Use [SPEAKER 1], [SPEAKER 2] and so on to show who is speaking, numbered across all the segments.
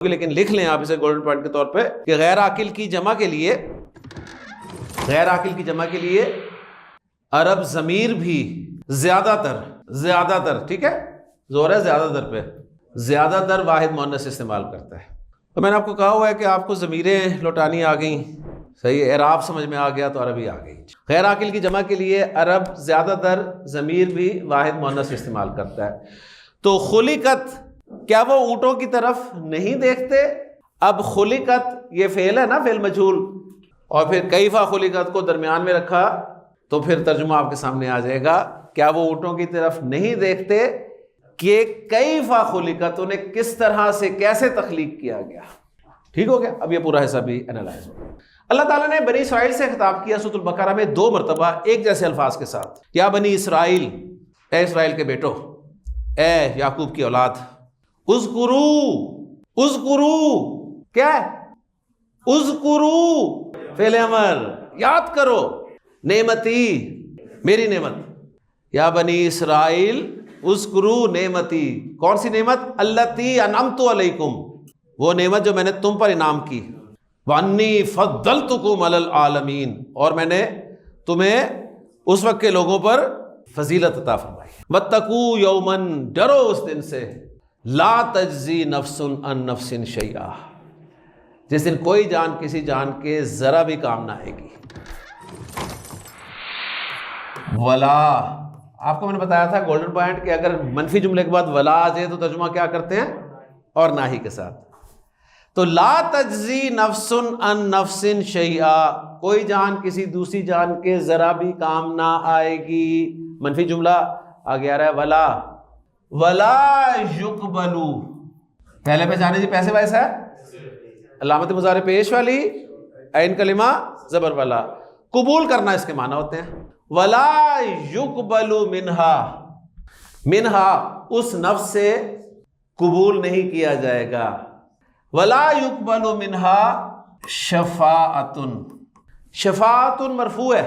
[SPEAKER 1] लेकिन लिख लें आप इसे गोल्डन पॉइंट के तौर पे कि गैर आकिल की जमा के लिए अरब ज़मीर भी ज्यादातर ठीक है, जोर है ज्यादातर पे, ज्यादातर वाहिद मुअन्नस इस्तेमाल करता है। तो मैंने आपको कहा हुआ है कि आपको ज़मीरें लौटानी आ गई, सही है, एराब समझ में आ गया तो अरबी आ गई। गैर आकिल की जमा के लिए अरब ज्यादातर ज़मीर भी वाहिद मुअन्नस इस्तेमाल करता है। तो खुलिकत, क्या वो ऊँटों की तरफ नहीं देखते? अब खुलिकत ये फेल है ना, फेल मजहूल, और फिर कैफा खुलिकत को दरमियान में रखा तो फिर तर्जुमा आपके सामने आ जाएगा। क्या वो ऊँटों की तरफ नहीं देखते कि कैफा खुलिकत, उन्हें किस तरह से कैसे तख्लीक किया गया। ठीक हो गया। अब ये पूरा हिस्सा भी एनालाइज हो। अल्लाह ताला ने बनी इसराइल से खिताब किया सूरह बकरा में 2 मरतबा एक जैसे अल्फाज के साथ, या बनी इसराइल, ए इसराइल के बेटो, ए याकूब की औलाद, उज़कुरू क्या है? उज़कुरू फेल अमर, याद करो, नेमती, मेरी नेमत, या बनी इसराइल उज़कुरू नेमती, कौन सी नेमत? अल्लती अनअमतु अलैकुम, वो नेमत जो मैंने तुम पर इनाम की, वन्नी फद्दलतुकुम अलल आलमीन, और मैंने तुम्हें उस वक्त के लोगों पर फजीलत अता फरमाई। वत्तकू यौमन, डरो उस दिन से, ला तज्जी नफ्सुन अन नफ्सिन शैआ, जिस दिन कोई जान किसी जान के जरा भी काम ना आएगी। वला, आपको मैंने बताया था गोल्डन पॉइंट कि अगर मनफी जुमले के बाद वला आ जाए तो तर्जुमा क्या करते हैं? और ना ही के साथ। तो ला तज्जी नफ्सुन अन नफ्सिन शैआ, कोई जान किसी दूसरी जान के जरा भी काम ना आएगी। मनफी जुमला आगे आ रहा है वला युकबलू, पहले पहचाने जी पैसे वैसा है, अलामत मुज़ारे पेश वाली, ऐन कलिमा जबर वाला, कबूल करना इसके माना होते हैं। वला युकबलू मिन्हा, उस नफ्स से कबूल नहीं किया जाएगा। वला युकबलू मिन्हा शफाअतुन मरफू है,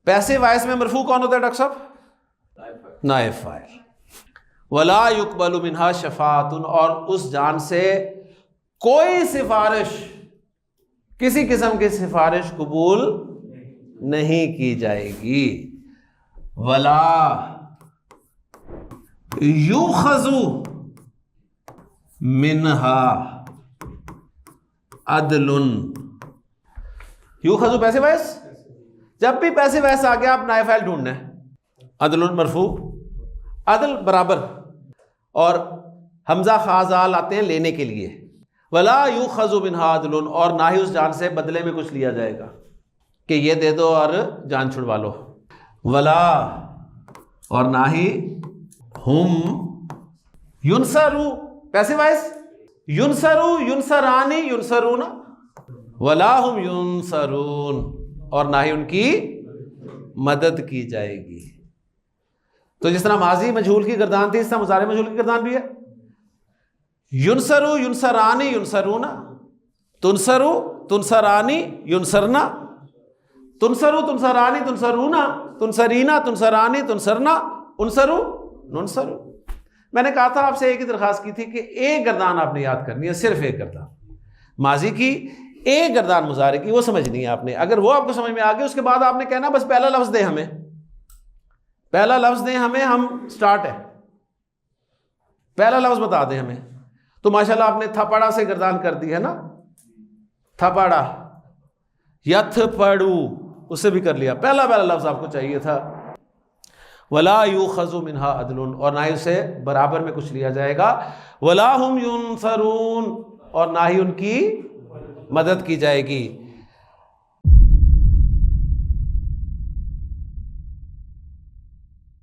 [SPEAKER 1] पैसे वाइस में मरफू कौन होता है डॉक्टर साहब? नाइब फाइल। वला युकबलु मिन्हा शफाअतुन, और उस जान से कोई सिफारिश, किसी किस्म की सिफारिश कबूल नहीं की जाएगी। वला युखज़ु मिन्हा अदलुन, युखज़ु पैसे वैस, जब भी पैसे वैस आ गया आप नाइब फाइल ढूंढना है। अदलुन मरफू, अदल बराबर, और हमजा खाजाल आते हैं लेने के लिए। वला युखज़ु मिन्हा अदलुन, और ना ही उस जान से बदले में कुछ लिया जाएगा कि ये दे दो और जान छुड़वा लो। वला, और ना ही हुम युनसरू, पैसे वाइस, युनसरू, युनसरानी, युनसरूना, वला हुम युनसरून, और ना ही उनकी मदद की जाएगी। तो जिस तरह माजी मजहूल की गर्दान थी, इस तरह मुज़ारे मजहूल की गर्दान भी है। युनसरू, युनसरानी, युनसरूना, तुनसरू, तुनसरानी, युनसरना, तुनसरू, तुनसरानी, तुनसरूना, तुनसरीना, तुनसरानी, तुनसरना, उनसरू, नुनसरू। मैंने कहा था आपसे एक ही दरखास्त की थी कि एक गर्दान आपने याद करनी है, सिर्फ एक गर्दान माजी की, एक गर्दान मुज़ारे की, वो समझनी है आपने। अगर वो आपको समझ में आ गई, उसके बाद आपने कहना बस पहला लफ्ज़ दे हमें, पहला लफ्ज़ दें हमें, हम स्टार्ट है, पहला लफ्ज़ बता दें हमें। तो माशाल्लाह आपने थपड़ा से गर्दान कर दी है ना, थपड़ा, यथ पड़ू, उससे भी कर लिया, पहला लफ्ज़ आपको चाहिए था। वला युखज़ु मिन्हा अदलुन, और ना ही उसे बराबर में कुछ लिया जाएगा। वला हुम युनसरून, और ना ही उनकी मदद की जाएगी।